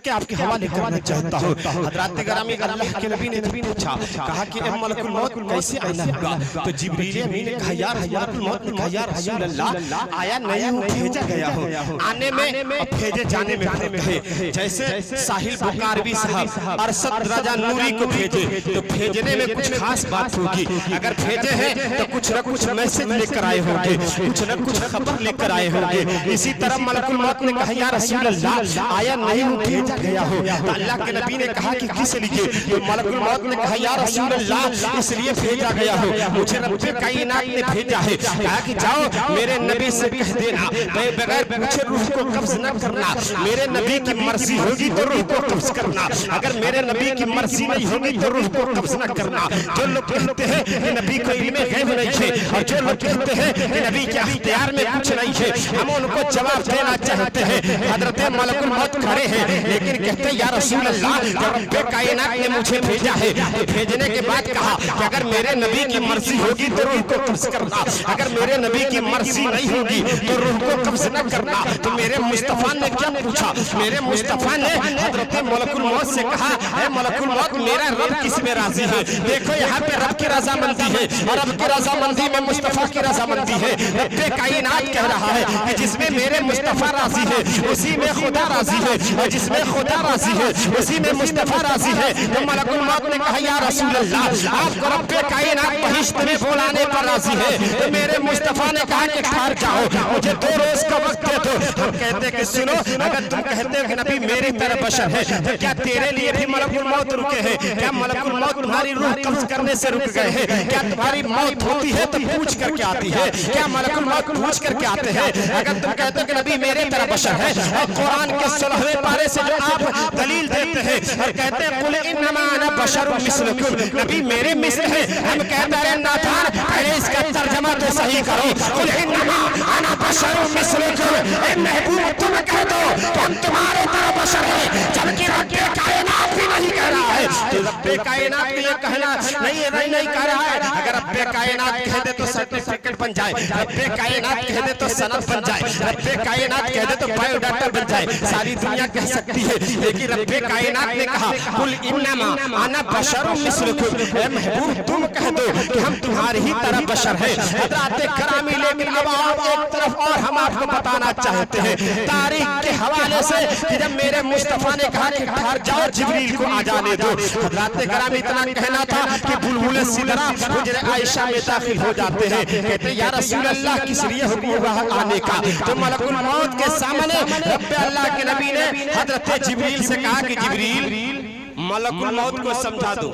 के आपके हवाले करना चाहता हूँ। हज़रात गिरामी अल्लाह के नबी ने पूछा, कहा कि ए मलकुल मौत कैसे आना होगा? तो जिब्रील अमीन ने कहा या मलकुल मौत ने कहा या रसूल अल्लाह आया नहीं हूँ, भेजा गया हूँ। आने में और भेजे जाने में फर्क है। जैसे साहिल बुखारी साहब अरशद रजा नूरी को भेजे तो भेजने में कुछ खास बात होगी, अगर भेजे हैं तो कुछ न कुछ मैसेज लेकर आए होंगे, कुछ न कुछ खबर लेकर आए होंगे। इसी तरह मलकुल मौत ने कहा या रसूल अल्लाह आया नहीं हूँ, भेजा गया हो। तो अल्लाह के नबी ने कहा कि किस लिए? तो मलकुल मौत ने कहा या रसूल अल्लाह इसलिए भेजा गया हो, मुझे रब्बे कायनात ने भेजा है। कहा कि जाओ मेरे नबी से कह देना बगैर पूछे रूह को कब्ज न करना, मेरे नबी की मर्जी होगी तो रूह को कब्ज करना, अगर मेरे नबी की मर्जी नहीं होगी तो रूह को कब्ज न करना। जो लोग कहते हैं कि नबी को इल्मे गैब नहीं है और जो लोग कहते हैं कि नबी के इख्तियार में कुछ नहीं है, हम उनको जवाब देना चाहते हैं। हजरत मलकुल मौत खड़े हैं लेकिन कहते हैं या रसूल अल्लाह रब्बे कायनात ने मुझे भेजा है। तो भेजने के बाद कहा कि अगर मेरे नबी की मर्जी होगी तो रूह को कब्ज करना, अगर मेरे नबी की मर्जी नहीं होगी तो रूह को कब्ज न करना। तो मेरे मुस्तफा ने क्या पूछा? मेरे मुस्तफा ने हजरत मलकुल मौत से कहा है मलकुल मौत मेरा रब किस में राजी है? देखो यहाँ पे रब की रजामंदी है और रब की रजामंदी में मुस्तफा की रजामंदी है। रब्बे कायनात कह रहा है कि जिसमें मेरे मुस्तफा राजी है उसी में खुदा राजी है और जिसमें खुदा राजी है उसी में मुस्तफा राजी है। तो मलकुल मौत ने कहा या रसूल अल्लाह आपको रब्बे कायनात बहिश्त में बुलाने पर राजी है। तो मेरे मुस्तफा ने कहा कि ठहर जाओ, मुझे 2 रोज का वक्त दे दो। हम कहते कि सुनो, अगर तुम कहते हो कि नबी मेरी तरह बशर है तो क्या तेरे लिए भी मलकुल मौत रुके हैं? क्या मलकुल मौत तुम्हारी रूह कब्ज करने से रुक गए हैं? क्या तुम्हारी मौत होती है तो पूछ करके आती है? क्या मलकुल मौत पूछ करके आते हैं? अगर तुम कहते हो कि नबी मेरे तरह बशर है और कुरान के 16वें पारे से जो आप दलील देते हैं और कहते हैं कुल इन्नमा अना बशरुम मिस्लुकुम, नबी मेरे मिस्ल है, हम कहते हैं नादान पहले इसका तर्जुमा तो सही करो। कुल इन्नमा अना बशरुम मिस्लुकुम, ए महबूब तुम कह दो कि हम तुम्हारे तरह बशर हैं, जबकि रब्बे कायनात भी नहीं कह रहा है। तो रब्बे कायनात को ये कहना नहीं कह रहा है। अगर रब्बे कायनात कह दे तो सर्टिफिकेट बन जाए, रब्बे कायनात कह दे तो सनद बन जाए, रब्बे कायनात कह दे तो बायोडाटा बन जाए, सारी दुनिया कह सकती है। लेकिन रब्बे कायनात ने कहा कुल इन्नमा अना बशरुम मिस्लुकुम, ए महबूब तुम कह दो कि हम तुम्हारी ही तरह बशर हैं। हज़रात करामी लेकिन अब आप एक तरफ और हम आपको बताना चाहते हैं तारीख के हवाले से कि जब मेरे मुस्तफा ने कहा कि ठहर जाओ जिब्रील को आ जाने दो, हज़रात करामी इतना कहना था कि बुलबुल सिदरा हुजरे आयशा में दाखिल हो जाते हैं। कहते या रसूल अल्लाह किस लिए हुक्म हुआ आने का? तो मलकुल मौत के सामने रब्बे अल्लाह के नबी ने हज़रत जिब्रील से कहा कि जिब्रील मलकुल मौत को समझा दो।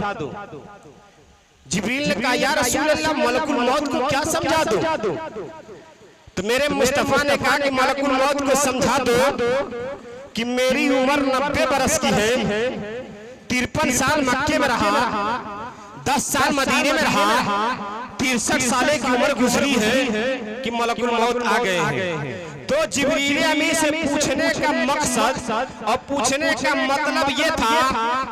जिब्रील ने कहा या रसूल अल्लाह मलकुल मौत को क्या समझा दो? तो मेरे मुस्तफा ने कहा कि मलकुल मौत को समझा दो कि मेरी उम्र 90 बरस की है, 53 साल मक्के में रहा, 10 साल मदीने में रहा, 63 साल की उम्र गुजरी है कि मलकुल मौत आ गए हैं। तो जिब्रील अमीन से पूछने का मकसद और पूछने का मतलब ये था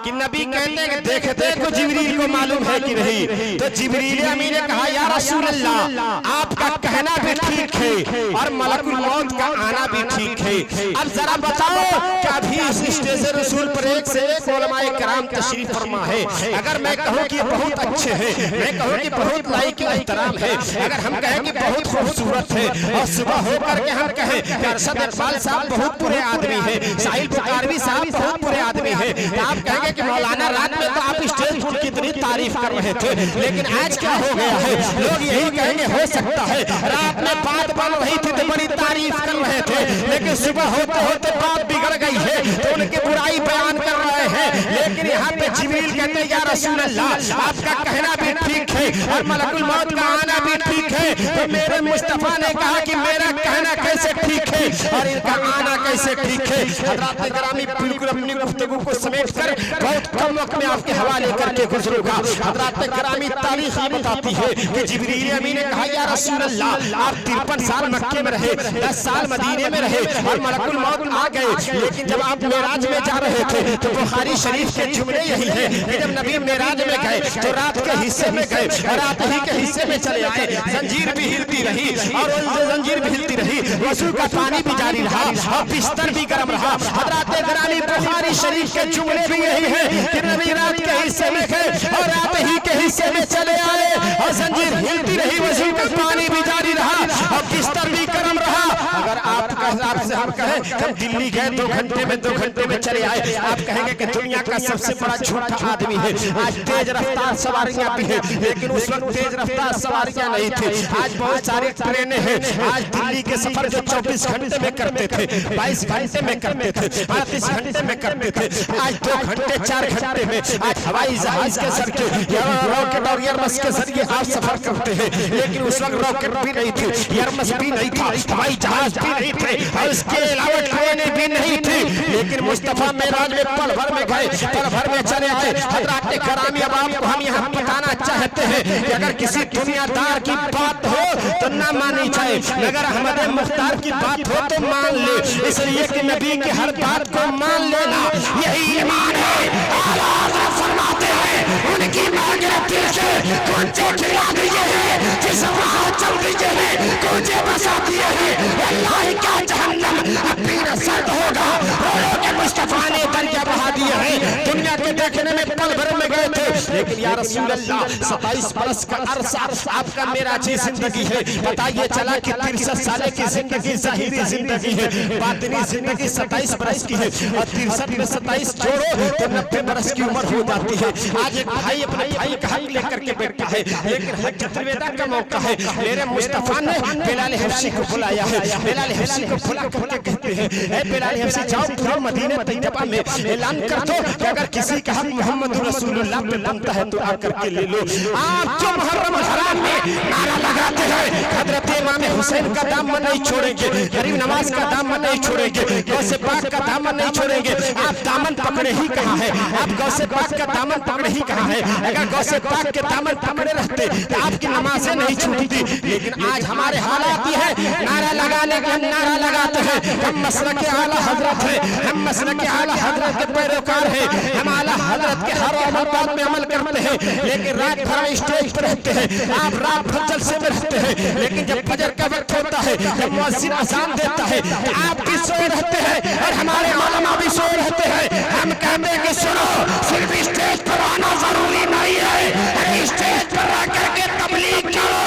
कि नबी कहते हैं कि देखते को जिब्रील को मालूम है कि नहीं? तो जिब्रील अमीन ने कहा या रसूल अल्लाह आपका कहना भी ठीक है और मलकुल मौत का आना भी ठीक है। अब जरा बताओ क्या भी इस स्टेज रसूल पर एक से एक उलमाए कराम तशरीफ फरमा है। अगर मैं कहूँ कि बहुत अच्छे हैं, मैं कहूँ कि बहुत लायक एहतराम है, अगर हम कहें कि बहुत खूबसूरत है और सुबह होकर के हम कहें अरशद इकबाल साहब बहुत बुरे आदमी है, साहिल बुखारी साहब बहुत बुरे आदमी है, तो आप कहेंगे कि मौलाना रात में तो आप स्टेज पर कितनी तारीफ कर रहे थे, लेकिन आज क्या हो गया है? लोग यही कहेंगे हो सकता है रात में बात बन रही थी तो बड़ी तारीफ कर रहे थे, लेकिन सुबह होते होते बात बिगड़ गई है तो उनकी बुराई बयान कर रहे हैं। लेकिन यहाँ पे जिब्रील कहते या रसूल अल्लाह आपका कहना भी ठीक है और मलकुल मौत का आना भी ठीक है। तो मेरे मुस्तफा ने कहा कि मेरा कहना कैसे ठीक है और इनका आना कैसे ठीक है? हज़रात गिरामी बिल्कुल अपनी गुफ्तगू को समेट कर बहुत कम वक्त में आपके हवाले करके गुजरूंगा। हज़रात गिरामी तारीख ये बताती है कि जिब्रील अमीन ने कहा या रसूल अल्लाह आप 53 साल मक्के में रहे, 10 साल मदीने में रहे और मलकुल मौत आ गए, लेकिन जब आप मेराज में जा रहे थे तो बुखारी शरीफ के जुमले यही है कि जब नबी मेराज में गए तो रात के हिस्से में गए, रात ही के हिस्से में चले आए, जंजीर भी हिलती रही और जंजीर भी हिलती रही, वजू का पानी भी जारी रहा और बिस्तर भी गर्म रहा। हज़रत गिरानी बुखारी शरीफ के जुमले भी यही है कि नबी रात के हिस्से में गए और रात ही के हिस्से में चले आए और जंजीर हिलती रही, वजू का पानी भी जारी रहा और बिस्तर भी गर्म रहा। अगर आपका हिसाब से हम कहें हम दिल्ली गए 2 घंटे में 2 घंटे में चले आए, आप कहेंगे कि दुनिया का सबसे बड़ा झूठा आदमी है। आज तेज रफ्तार सवारियां भी हैं, लेकिन उस वक्त तेज रफ्तार सवारियां नहीं थी। आज बहुत सारी ट्रेनें हैं। आज दिल्ली के सफर जो 24 घंटे में करते थे, 22 घंटे में करते थे, 38 घंटे में करते थे, आज 2 घंटे 4 घंटे में आज हवाई जहाज के जरिए रॉकेट और एयरबस के जरिए आप सफर करते हैं। लेकिन उस वक्त रॉकेट भी नहीं थी, एयरबस भी नहीं था, हवाई जहाज भी नहीं थे और इसके अलावा ट्रेनें भी नहीं थी। लेकिन मुस्तफा मेराज में पल भर में गए, पल भर में चले आए। हज़रात गिरामी अब आपको हम यहाँ बताना चाहते हैं कि अगर किसी दुनियादार की बात हो तो ना मानी जाए, मगर अहमद मुख्तार की बात हो तो मान ले, इसलिए कि नबी की हर बात को मान लेना यही ईमान है। आला हज़रत फरमाते हैं उनकी मांगे दिल से कुंजे खिला दिए हैं, जिस वहाँ चल दिए हैं कुंजे बसा दिए हैं। अल्लाह का जहन्नम अब भी न सर्द होगा, रोलों के मुस्तफा ने दरिया बहा दिए हैं। दुनिया के देखने में पल भर में गए थे, लेकिन या रसूल अल्लाह 27 बरस का अरसा आपका मेरा जी जिंदगी है। बताइए चला कि 63 साल की जिंदगी ज़ाहिरी जिंदगी है, बातिनी जिंदगी 27 बरस की है और 63 में 27 जोड़ो तो 90 बरस की उम्र हो जाती है। आज एक भाई अपने भाई का हक लेकर के बैठा है, लेकिन हज्जत अलविदा का मौका है। मेरे मुस्तफा ने बिलाल हबशी को बुलाया है। बिलाल हबशी को बुला करके कहते हैं ए बिलाल हबशी जाओ पूरे मदीने तैयबा में ऐलान कर दो कि अगर किसी का हक मोहम्मद रसूलुल्लाह पे बनता है तो आकर के ले लो। आप जो मुहर्रम हराम में नारा लगाते हैं हजरत इमाम हुसैन का दामन नहीं छोड़ेंगे, गरीब नवाज का दामन नहीं छोड़ेंगे, गौसे पाक का दामन नहीं छोड़ेंगे। आप दामन पकड़े ही कहाँ है? आप गौसे पाक का दामन पकड़े ही कहाँ है? अगर गौसे पाक के दामन पकड़े रहते तो आपकी नमाजें नहीं छूटती। लेकिन आज हमारे हालात ये है, नारा लगाने का नारा लगाते हैं। हम मसलक आला हजरत है, हम मसलक आला हजरत के पैरोकार हैं, हम आला हजरत के हर बात में अमल करते हैं। लेकिन रात भर स्टेज पर रहते हैं, आप रात भर जलसे में रहते हैं, लेकिन जब फजर का वक्त होता है, जब मुअज्जिन अज़ान देता है तो आप भी सो रहते हैं और हमारे उलमा भी सो रहते हैं। हम कहते हैं कि सुनो, सिर्फ स्टेज पर आना जरूरी नहीं है, स्टेज पर आकर के तबलीग करो,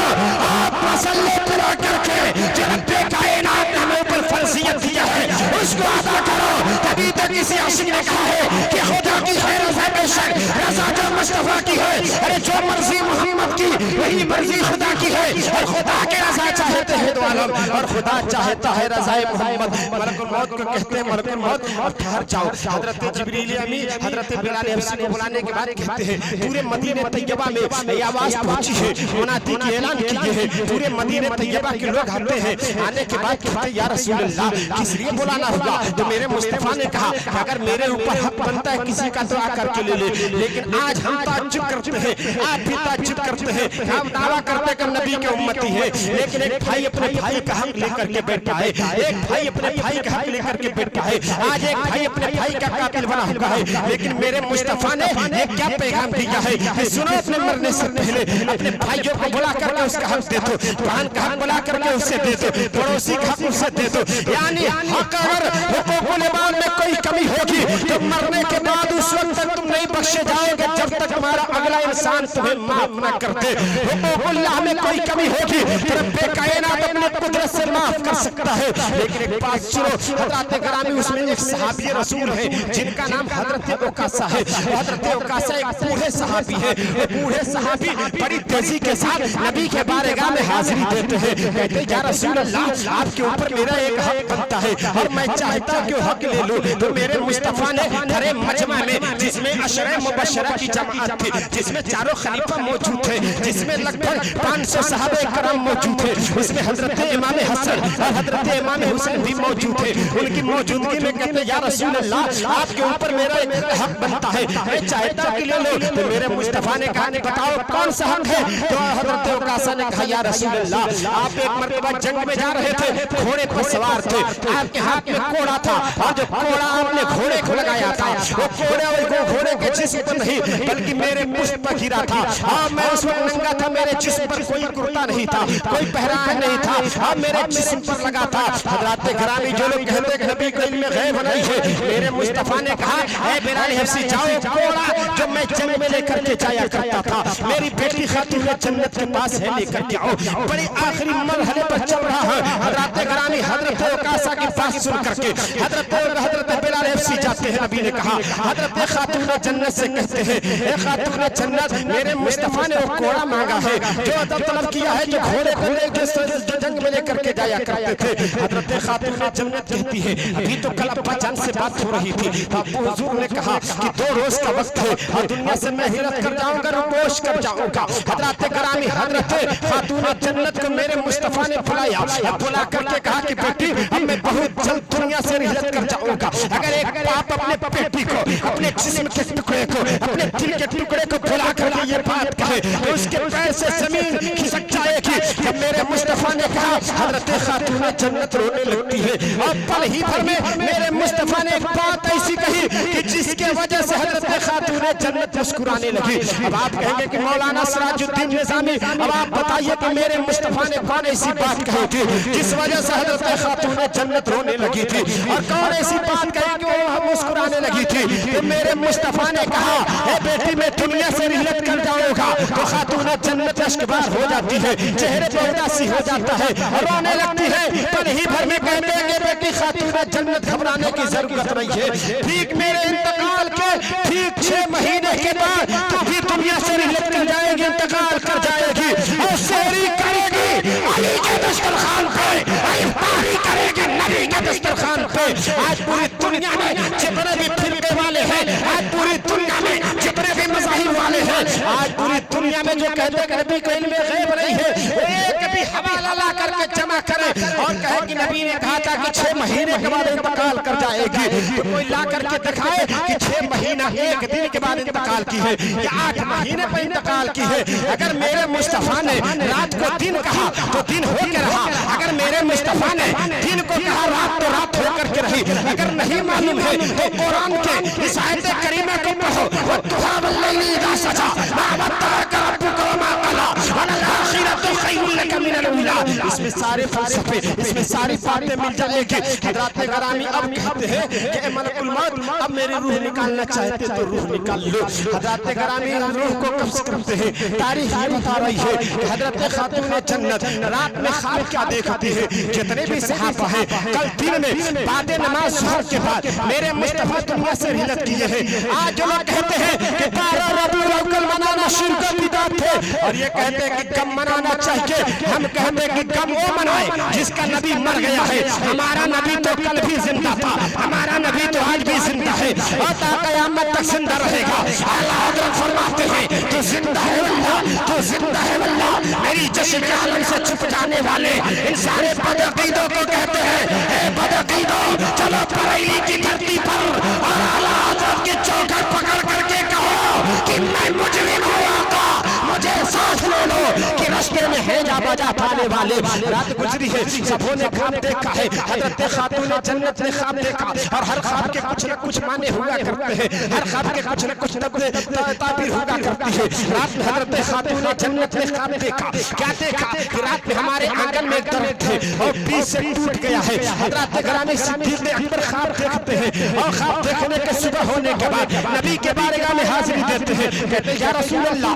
आप मसल्ले पर आकर के जो रब्बे कायनात ने हमें ऊपर फर्जियत दिया है उसको अदा करो। तभी तो किसी आशिक ने कहा है कि खुदा की है रज़ा बेशक, रज़ा जो मुस्तफा की है। अरे जो मर्जी मोहम्मद की वही मर्जी खुदा की है, और खुदा के रज़ा चाहते हैं तो आलम, और खुदा चाहता है रज़ाए मोहम्मद। मलकुल मौत को कहते हैं मलकुल मौत, और ठहर जाओ। हजरत जिब्रील अमीन हजरत बिलाल हबशी को बुलाने के बाद कहते हैं पूरे मदीने तैयबा में ये आवाज पहुंची है, मुनादी की ऐलान किए हैं, पूरे मदीने तैयबा के लोग आते हैं। आने के बाद कहते हैं या रसूल अल्लाह किस लिए बुलाना होगा? तो मेरे मुस्तफा ने कहा अगर मेरे ऊपर हक बनता है किसी का तो आकर के ले ले। लेकिन आज हम ताज्जुब करते हैं, आप भी ताज्जुब करते हैं, हम दावा करते हैं कि नबी के उम्मती है, लेकिन एक भाई अपने भाई का हक लेकर के बैठा है, एक भाई अपने भाई का हक लेकर के बैठा है। आज एक भाई अपने भाई का कातिल बना हुआ है, लेकिन मेरे मुस्तफा ने एक क्या पैगाम दिया है कि सुनो, अपने मरने से पहले अपने भाइयों को बुला करके उसका हक दे दो, बहन का हक बुला करके उससे दे दो, पड़ोसी का हक उससे दे दो। यानी हक अगर हुकूकुल इबाद में कोई कमी होगी तो मरने के बाद उस वक्त तक तुम नहीं बख्शे जाओगे जब तक हमारा अगला इंसान तुम्हें माफ न कर दे। हुकूकुल्लाह में कोई कमी होगी तो रब्बे कायनात अपने कुदरत से माफ कर सकता है। लेकिन एक बात सुनो, हज़रत गिरामी उसमें एक सहाबी रसूल है जिनका नाम हज़रत उकासा है। हज़रत उकासा एक बूढ़े सहाबी है, वो बूढ़े सहाबी बड़ी तेजी के साथ नबी के बारगाह में हाजिरी देते हैं। कहते हैं या रसूल अल्लाह आपके ऊपर मेरा एक हक बनता है और मैं चाहता हूं कि हक ले लो। तो मेरे मुस्तफा ने हरे मजमा में जिसमें अशरे मुबशरा की जमात थी, जिसमें चारों खलीफा मौजूद थे, जिसमें लगभग 500 सहाबे करम मौजूद थे, उसमें हजरत इमाम हसन और हजरत इमाम हुसैन भी मौजूद थे। उनकी मौजूदगी में कहते या रसूल अल्लाह आपके ऊपर मेरा एक हक बनता है, मैं चाहता कि ले लो। तो मेरे मुस्तफा ने कहा बताओ कौन सा हक है? तो हजरत उकासा ने कहा या रसूल अल्लाह आप एक मर्तबा जंग में जा रहे थे, घोड़े पर सवार थे, आपके हाथ में कोड़ा था और जो कोड़ा आपने घोड़े को लगाया था वो घोड़े के जिस्म पर नहीं बल्कि मेरे मुझ पर गिरा था। हाँ मैं उस वक्त नंगा था, मेरे जिस्म पर कोई कुर्ता नहीं था, कोई पहरावा नहीं था, हाँ मेरे जिस्म पर लगा था। हजरत गिरामी जो लोग कहते हैं नबी को इल्म गैब नहीं है, मेरे मुस्तफा ने कहा ऐ बिलाल हबशी जाओ कोड़ा जो मैं जंग में लेकर के जाया करता था मेरी बेटी खातून जन्नत के पास है लेकर के आओ। बड़ी आखिरी मरहले पर चल रहा है। हजरत गिरामी हजरत उकासा की बात सुन करके हजरत बिलाल हबशी जाते हैं। नबी ने कहा हजरत खातून जन्नत से कहते हैं ए खातून जन्नत मेरे मुस्तफा ने वो कोड़ा मांगा है जो अदब तलब किया है, जो घोड़े को लेकर जो जंग में लेकर के जाया करते थे। हजरत खातून जन्नत कहती है अभी तो कल अब्बा जान से बात हो रही थी, अब्बू हुजूर ने कहा कि 2 रोज का वक्त है और दुनिया से मैं हिजरत कर जाऊंगा, रुकोश कर जाऊंगा। हजरत गिरामी हजरत खातून जन्नत को मेरे मुस्तफा ने बुलाया, बुला करके कहा कि बेटी अब मैं बहुत जल्द दुनिया से हिजरत कर जाऊंगा। अगर एक बाप अपने बेटी को अपने जिस्म के टुकड़े को अपने दिल के टुकड़े को बुला करके ये बात कहे तो उसके पैर से जमीन खिसक जाएगी। जब मेरे मुस्तफा ने कहा हजरत खातून जन्नत रोने लगती है और पल ही भर में मेरे मुस्तफा ने एक बात ऐसी कही कि जिसके वजह से हजरत खातून जन्नत मुस्कुराने लगी। अब आप कहेंगे कि मौलाना सिराजुद्दीन निजामी अब आप बताइए कि मेरे मुस्तफा ने कौन ऐसी बात कही थी जिस वजह से हजरत खातून जन्नत रोने लगी थी और कौन ऐसी बात कही कि वो मुस्कुराने लगी थी? तो मेरे मुस्तफा ने कहा ए बेटी मैं दुनिया से हिजरत कर जाऊंगा तो खातून जन्नत अश्कबार हो जाती है, चेहरे पे उदासी हो जाता है और रोने लगती है। पल ही भर में कहते हैं कि बेटी खातून जन्नत घबराने की जरूरत नहीं है। ठीक मेरे इंतकाल के ठीक 6 महीने के बाद तो भी दुनिया से हिजरत कर जाएगी, इंतकाल कर जाएगी और शेरी करेगी अली के दस्तरखान पे, इफ्तारी करेगी नबी के दस्तरखान पे। आज पूरी दुनिया में जितने भी फिरके वाले हैं, आज पूरी दुनिया में जितने भी मज़ाहिब वाले हैं, आज पूरी दुनिया में जो कहते हैं नबी को इल्म गैब नहीं है, एक भी हवाला ला करके जमा करे और कहे कि नबी ने कहा था कि 6 महीने के बाद इंतकाल कर जाएगी। तो कोई ला करके दिखाए कि 6 महीना 1 दिन के बाद इंतकाल की है या 8 महीने पर इंतकाल की है। अगर मेरे मुस्तफा ने रात को दिन कहा तो दिन हो के रहा, अगर मेरे मुस्तफा ने दिन को कहा रात तो रात हो करके रही। अगर नहीं मालूम है तो कुरान के इस आयत करीमा को पढ़ो वत्तुहा वल्लैली इज़ा सजा मा वद्दअका रब्बुका वमा क़ला वलल आखिरतु खैरुल लका मिनल ऊला। इसमें सारे फलसफे, इसमें सारी बातें मिल जाएगी। हजरत गिरामी अब कहते हैं कि ए मलकुल मौत अब मेरी रूह निकालना चाहते तो रूह निकाल लो। हजरत गिरामी रूह को कब्ज़ करते हैं। तारीख ये बता रही है कि हजरत खातून जन्नत रात में ख्वाब क्या देखती है? जितने भी सहाबा हैं कल दिन में बाद नमाज ज़ोहर के बाद मेरे मुस्तफा दुनिया से हिजरत किए हैं। आज जो लोग कहते हैं कि 12 रबीउल अव्वल मनाना शिर्क बिदअत है और ये कहते हैं कि गम मनाना चाहिए, हम कहते हैं कि गम वो मनाए जिसका नबी मर गया है। हमारा नबी तो कल भी जिंदा था, हमारा नबी तो आज भी जिंदा है और ता क़यामत तक जिंदा रहेगा। अल्लाह हज़रत फरमाते हैं तो जिंदा है वल्लाह, तो जिंदा है वल्लाह। मेरी जश्न आलम से छुप जाने वाले इन सारे बदअक़ीदों को कहते हैं ए बदअक़ीदों चलो बरेली की धरती पर और आला हज़रत की चौखट पकड़ करके कहो कि मैं मुजरिम हूँ, आका मुझे सांस ले लो कि रास्ते में है जा बजा पाने वाले। रात गुजरी है, सबों ने ख्वाब देखा है, हजरत खातून जन्नत ने ख्वाब देखा और हर ख्वाब के कुछ न कुछ माने हुआ करते हैं, हर ख्वाब के कुछ न कुछ ताबीर हुआ करती है। रात में हजरत खातून जन्नत ने ख्वाब देखा, क्या देखा कि रात में हमारे आंगन में एक दरख्त है और बीच से टूट गया है। हजरत गिरामी सिद्दीक़ अकबर ख्वाब देखते हैं और ख्वाब देखने के सुबह होने के बाद नबी के बारगाह में हाजिरी देते हैं। कहते हैं या रसूल अल्लाह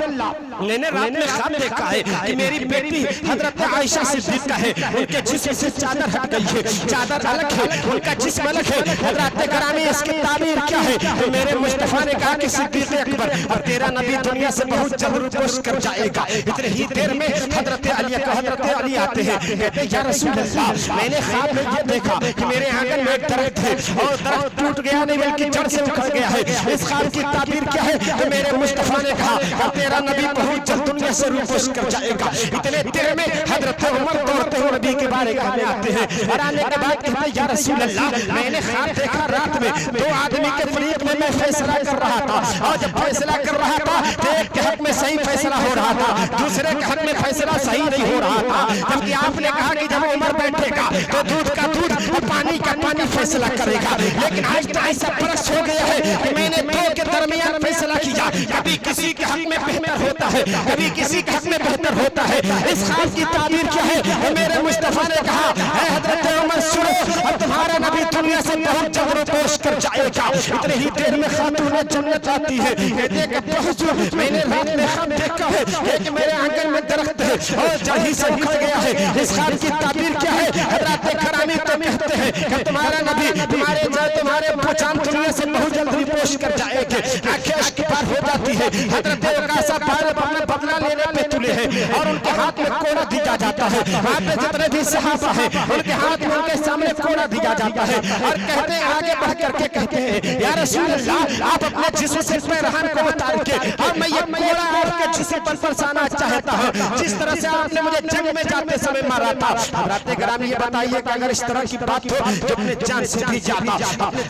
मैंने रात में ख्वाब देखा है कि मेरी बेटी हजरत حضرت عائشہ صدیقہ ہے، ان کے جسم سے چادر ہٹ گئی ہے، چادر الگ ہے، ان کا جسم الگ ہے۔ حضرات گرامی اس کی تعبیر کیا ہے؟ تو میرے مصطفیٰ نے کہا کہ صدیق اکبر اب تیرا نبی دنیا سے بہت جلد روپوش کر جائے گا۔ اتنے ہی دیر میں حضرت علی آتے ہیں، کہتے ہیں یا رسول اللہ میں نے خواب میں یہ دیکھا کہ میرے آنگن میں ایک درخت ہے اور درخت ٹوٹ گیا نہیں بلکہ جڑ سے اکھڑ گیا ہے۔ اس خواب کی تعبیر کیا ہے؟ تو میرے مصطفیٰ نے کہا کہ تیرا نبی بہت جلد دنیا سے روپوش کر جائے گا۔ اتنے دیر میں حضرت عمر دوڑتے ہوئے نبی کے بارے میں آتے ہیں اور آنے کے بعد کہتے ہیں یا رسول اللہ میں نے خواب دیکھا رات میں دو آدمی کے فریق میں میں فیصلہ کر رہا تھا، اور جب فیصلہ کر رہا تھا تو ایک کے حق میں صحیح فیصلہ ہو رہا تھا، دوسرے کے حق میں فیصلہ صحیح نہیں ہو رہا تھا، جبکہ آپ نے کہا کہ جب عمر بیٹھے گا تو دودھ کا دودھ اور پانی کا پانی فیصلہ کرے گا۔ لیکن آج تو ایسا برس ہو گیا ہے کہ میں نے دو کے درمیان فیصلہ کیا، کبھی کسی کے حق میں بہتر ہوتا ہے کبھی کسی کے حق میں بہتر ہوتا ہے۔ اس خواب کی تعبیر کیا ہے؟ میرے مصطفیٰ نے کہا اے حضرت عمر سنو اور تمہارا نبی دنیا سے بہت جلد روپوش کر جائے گا۔ اتنے ہی دیر میں خاتون جنت آتی ہے، کہتے ہیں کہ بہت میں نے رات میں خواب دیکھا ہے کہ میرے آنگن میں درخت ہے اور جڑ ہی سے اکھڑ گیا ہے۔ اس خواب کی تعبیر کیا ہے؟ حضرات گرامی تو کہتے ہیں کہ تمہارا نبی تمہارے پہچان دنیا سے بہت جلد روپوش کر جائے گا۔ آنکھیں اشک بار ہو جاتی ہے، حضرت عکاشہ اپنا بدلہ لینے پہ تلے ہیں اور ان کے ہاتھ میں کوڑا دیا جاتا ہے۔ وہاں پہ جتنے بھی صحابہ ہیں ان کے ہاتھ میں ان کے سامنے کوڑا دیا جاتا ہے اور کہتے ہیں آگے بڑھ کر کے کہتے ہیں یا رسول اللہ آپ اپنے جسم سے پیرہن کو اتار کے اور میں یہ کوڑا آپ کے جسم پر برسانا چاہتا ہوں جس طرح سے آپ نے مجھے جنگ میں جاتے سمے مارا تھا۔ حضرات گرامی یہ بتائیے کہ اگر اس طرح کی بات ہو جو اپنے جان سے بھی زیادہ اپنے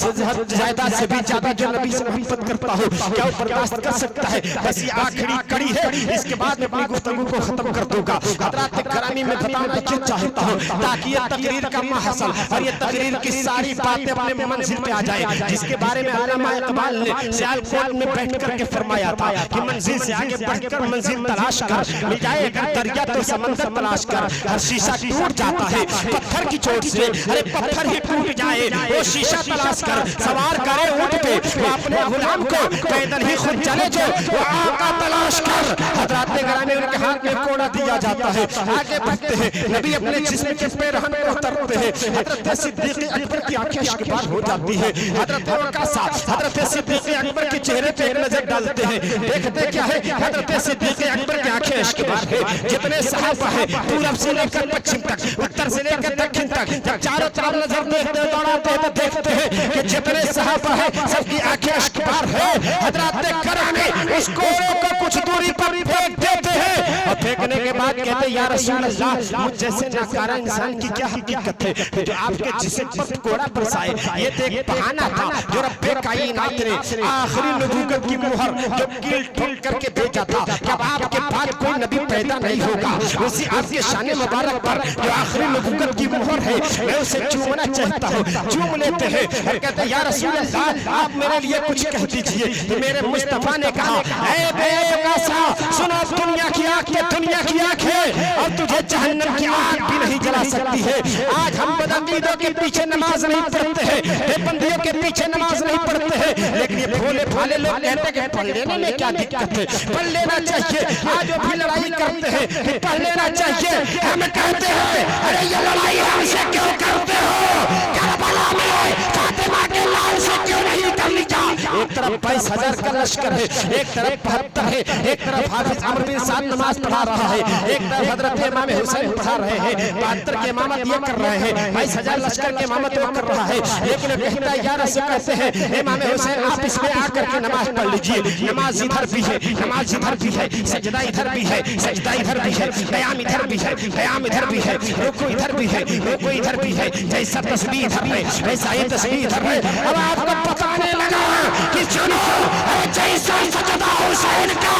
جائیداد سے بھی زیادہ جو نبی سے محبت کرتا ہو کیا وہ برداشت کر سکتا ہے؟ بس یہ آخری کڑی ہے، اس کے بعد میں اپنی گفتگو کو ختم کر دوں گا۔ حضرات گرامی میں بتانا کیوں چاہتا ہوں تاکہ یہ تقریر کا محصل اور یہ تقریر کی ساری باتیں اپنے منزل پہ آ جائے، جس کے بارے میں علامہ اقبال نے سیالکوٹ میں بیٹھ کر کے فرمایا تھا کہ منزل سے آگے بڑھ کر منزل تلاش کر، مل جائے گا دریا تو سمندر تلاش کر، ہر شیشہ ٹوٹ جاتا ہے پتھر کی چوٹ سے، ارے پتھر ہی ٹوٹ جائے وہ شیشہ تلاش کر، سوار کرے اونٹ پہ وہ اپنے غلام کو، پیدل ہی خود چلے جو وہ آقا تلاش کر۔ حضرات گرامی ان کے ہاتھ میں کوڑا دیا جاتا ہے، آگے بڑھتے ہیں، نبی اپنے جسم کے پیرہن کو اترتے ہیں، حضرت صدیق اکبر کی آنکھیں اشکبار ہو جاتی ہے، حضرت عکاشہ حضرت صدیق اکبر کے چہرے پہ ایک نظر ڈالتے ہیں، دیکھتے کیا ہے؟ حضرت صدیق اکبر کی آنکھیں اشکبار ہے۔ جتنے صحابہ ہیں پورب سے لے کر پچھم تک، اتر سے لے کر دکھن تک، جب چاروں طرف نظر دیکھتے دوڑاتے ہیں تو دیکھتے ہیں کہ جتنے صحابہ ہیں سب کی آنکھیں اشکبار ہے۔ حضرات گرامی اس کوڑے کو کچھ دوری پر پھینک دیتے ہیں اور پھینکنے کے بعد کہتے ہیں یا رسول اللہ مجھ جیسے ناکارہ انسان کی کیا حقیقت ہے جو آپ کے جسم پر کوڑا برسائے؟ یہ تو ایک بہانہ تھا جو رب کائنات نے آخری نبوت کی مہر جو کیل ٹھوک کر کے بھیجا تھا کہ اب آپ کے بعد کوئی نبی پیدا نہیں ہوگا، اسی آپ کے شان مبارک پر جو آخری نبوت کی مہر ہے میں اسے چومنا چاہتا ہوں۔ چوم لیتے ہیں اور کہتے ہیں یا رسول اللہ آپ میرے لیے کچھ کہہ دیجئے۔ تو میرے مصطفیٰ نے کہا اے بے عکاشہ سنو دنیا کی آنکھ یہ دنیا کی آنکھ ہے اور تجھے جہنم کی آگ بھی نہیں جلا سکتی ہے۔ آج ہم بدعقیدوں کے پیچھے نماز نہیں پڑھتے ہیں، بے بندیوں کے پیچھے نماز نہیں پڑھتے ہیں، لیکن یہ بھولے بھالے لوگ کہتے ہیں کہ پڑھ لینے میں کیا دقت ہے، پڑھ لینا چاہیے۔ آج وہ بھی لڑائی کرتے ہیں کہ پڑھ لینا چاہیے، ہم کہتے ہیں ارے یہ لڑائی ہم سے کیوں کرتے ہو؟ کربلا میں فاطمہ کے لال سے کیوں نہیں کرنی چاہیے؟ ایک طرف 22,000 کا لشکر ہے، ایک طرف 72 ہے، ایک طرف حافظ عمرو بن سعد نماز پڑھا رہا ہے، ایک طرف حضرت امام حسین پڑھا رہے ہیں، 72 کی امامت یہ کر رہے ہیں، 22,000 لشکر کی امامت وہ کر رہا ہے، لیکن وہ کہتا ہے یا رسول کہتے ہیں امام حسین آپ اس میں آ کر کے نماز پڑھ لیجئے، نماز ادھر بھی ہے، نماز ادھر بھی ہے، سجدہ ادھر بھی ہے، سجدہ ادھر بھی ہے، قیام ادھر بھی ہے، قیام ادھر بھی ہے، رکوع ادھر بھی ہے، رکوع ادھر بھی ہے، جیسا تسبیح ادھر ہے ویسا ہی تسبیح ادھر ہے۔ اب آپ کو بتانے لگا کہ سنو جیسا سجدہ حسین کا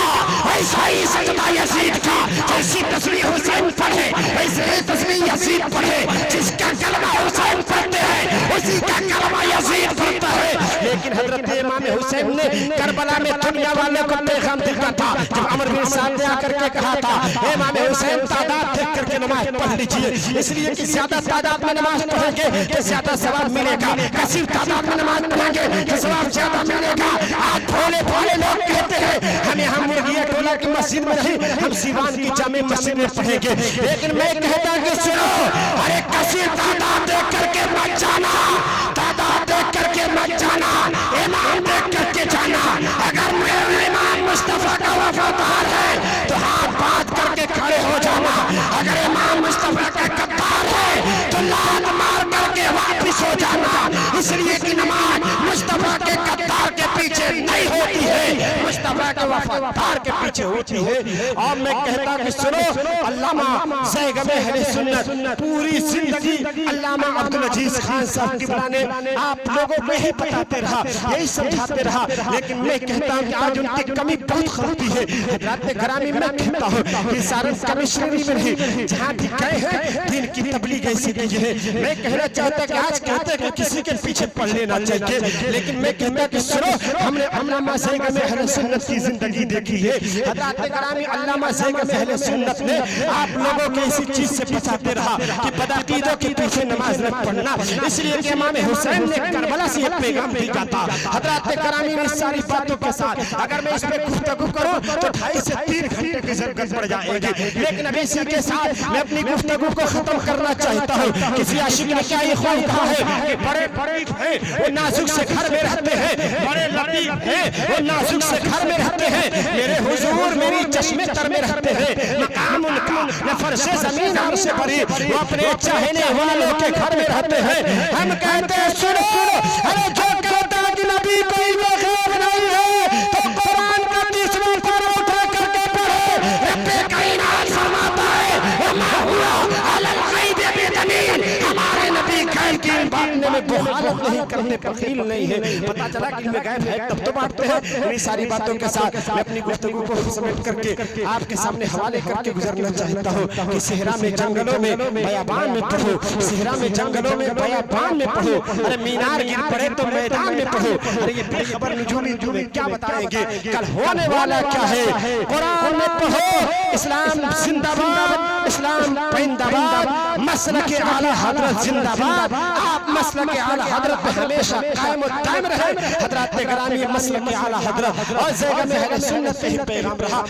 ویسا ہی سجدہ یزید کا، جیسی تسبیح حسین پڑھے ویسے ہی تسبیح یزید پڑھے، جس کا کلمہ حسین پڑھتے ہیں اسی کا کلمہ یزید پڑھتا ہے۔ لیکن حضرت امام حسین نے کربلا میں دنیا والے کو پیغام دیا تھا، جب عمرو بن سعد نے آ کر کے کہا تھا امام حسین تعداد دیکھ کر کے نماز پڑھ لیجیے، اس لیے کہ زیادہ تعداد میں نماز پڑھیں گے تو زیادہ ثواب ملے گا، کثیر تعداد میں نماز پڑھیں گے تو ثواب زیادہ ملے گا۔ آج بھولے بھولے لوگ کہتے ہیں ہم یہاں مرغیاں ٹولہ کی مسجد میں نہیں، ہم سیوان کی جامع مسجد میں پڑھیں گے. لیکن میں کہتا کہ سنو، ارے کثیر تعداد دیکھ کر کے مت جانا، تعداد دیکھ کر کے مت جانا، امام دیکھ کر کے جانا. اگر میرے امام مصطفیٰ کا وفادار ہے تو ہاتھ باندھ کر کے کھڑے ہو جانا. اگر امام مصطفیٰ کا غدار ہے تو لات مار کر کے واپس ہو جانا. اس لیے کہ نماز مصطفیٰ کے غدار کے پیچھے نہیں ہوتی ہے، مصطفیٰ کے وفادار کے پیچھے ہوتی ہے. اور میں کہتا کہ سنو، علامہ زیغم اہل سنت پوری زندگی علامہ عبدالعزیز خان صاحب قبلہ نے آپ لوگوں کو ہی بتاتے رہا، یہی سمجھاتے رہا. لیکن میں کہتا ہوں کہ آج ان کی کمی بہت خلتی ہے. حضرات گرامی میں کہتا ہوں کہ سارے کمشنری میں نہیں، جہاں بھی گئے ہیں دین کی تبلیغ ایسی کی ہے. میں کہنا چاہتا کہ آج کہتے ہیں کہ کسی کے پیچھے پڑھ لینا چاہیے، لیکن میں کہتا کہ سنو، ہم نے علامہ زیغم اہل سنت کی زندگی دیکھی ہے. حضرات گرامی علامہ زیغم اہل سنت نے آپ لوگوں کو اسی چیز سے بچاتے رہا کہ بدعقیدوں کے پیچھے نماز نہ پڑھنا. اس لیے کہ امام حسین نے کربلا سے یہ پیغام بھیجا تھا. حضرات گرامی اس ساری باتوں کے ساتھ اگر میں اس پہ گفتگو کروں تو 2.5 سے 3 گھنٹے کی ضرورت پڑ جائے گی. لیکن ابھی اسی کے ساتھ میں اپنی گفتگو کو ختم کرنا چاہتا ہوں. کسی عاشق نے کیا یہ خوب کہا ہے کہ بڑے لطیف ہیں وہ نازک سے گھر میں رہتے ہیں، بڑے لطیف ہیں وہ نازک سے گھر میں رہتے ہیں. میرے حضور میری چشمے تر میں رہتے ہیں، مقام ان کا نہ فرش زمین اور سے بری، وہ اپنے چاہنے والوں کے گھر میں رہتے ہیں. ہم کہتے ہیں سنو، ارے جو کہتا کہ نبی کوئی بغیر نہیں ہے تو قرآن کا 30واں پارہ اٹھا کر کے پڑھے. رب کائنات فرماتا ہے وما ہوا علی الغیب بضنین. ہمارے نبی غیب کی باتوں میں بخالت نہیں کرتے، بخیل نہیں ہے. پتہ چلا کہ میں غیب ہے تب تو بانٹتے ہیں. انہی ساری باتوں کے ساتھ میں اپنی گفتگو کو سمیٹ کر کے آپ کے سامنے حوالے کر کے گزرنا چاہتا ہوں کہ صحرا میں جنگلوں میں بیابان میں پڑھو، صحرا میں جنگلوں میں بیابان میں پڑھو. ارے مینار گر پڑے تو میدان میں پڑھو. ارے یہ بے خبر نجومی کیا بتائیں گے کل ہونے والا کیا ہے. قرآن میں پڑھو اسلام زندہ باد، اسلام پائندہ باد، مسلک اعلیٰ حضرت زندہ باد. آپ مسلک اعلیٰ حضرت پہ ہمیشہ قائم و دائم رہے. حضرات گرامی مسلک اعلیٰ حضرت اور زیغم اہل سنت پہ ہی پیغام رہا.